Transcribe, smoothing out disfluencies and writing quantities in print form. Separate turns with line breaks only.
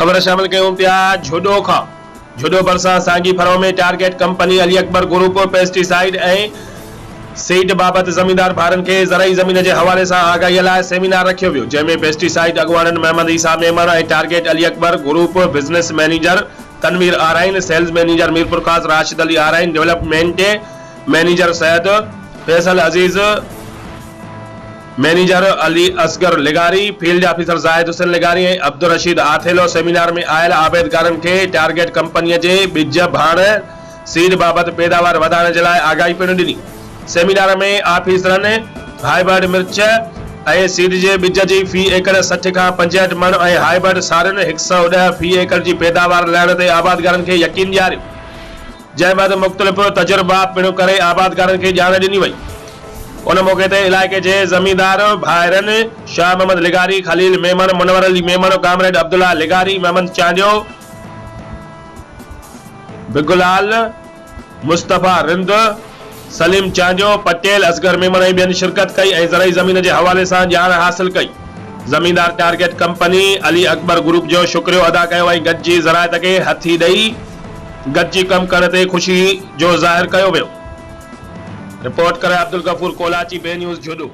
ख़बर शामिल कयूं पिया झुडो खां। झुडो भरिसां साॻी फरो में target company Ali Akbar group pesticide ऐं सीड बाबति ज़मींदार भाउरनि खे ज़रई ज़मीन जे हवाले सां आगाहीअ लाइ सेमिनार रखियो वियो, जंहिंमें पेस्टिसाइड अॻुवाणनि महमद ईसा मेमण ऐं target Ali Akbar group business manager Tanveer आराइन, sales manager Mirpur खास राशिद अली आराइन, डेवलपमेंट मैनेजर सैयद फैसल अजीज, manager Ali Asghar लिगारी, field officer Zahid Hussain लिगारी ऐं अब्दुल रशीद आथेलो सेमिनार में आयल आबेदकारनि खे टारगेट कंपनीअ जे बिज भाण सीड बाबति पैदावार वधाइण जे लाइ आगाही पिणु ॾिनी। सेमिनार में ऑफिसरनि हाइब्रिड मिर्च ऐं सीड जे बिज जी फी एकड़ 60 खां 65 मण ऐं हाइब्रिड सारियुनि 110 फी एकड़ जी पैदावार लहण ते आबादकारनि खे यकीन ॾियारियो। जंहिं बैदि मुख़्तलिफ़ तजुर्बा पिणु करे आबादकारनि खे ॼाण ॾिनी वई। उन मौके ते इलाइक़े जे ज़मींदार भाइरनि शाह मोहम्मद लिगारी, खलील मेमण, मुनवर अली मेमण, कामरेड अब्दुल्ला लिगारी, महमद चांडियो, बिगुलाल, मुस्तफ़ा रिंद, सलीम चांडियो, पटेल, असगर मेमण ऐं ॿियनि शिरकत कई ऐं ज़रई ज़मीन जे हवाले सां ॼाण हासिल कई। ज़मींदार target company Ali Akbar group जो शुक्रियो अदा कयो ऐं गॾिजी ज़रायत खे हथी ॾेई गॾिजी कमु करण ते ख़ुशी जो ज़ाहिर कयो वियो। रिपोर्ट करे अब्दुल गफूर कोलाची, बे न्यूज़ झुडू।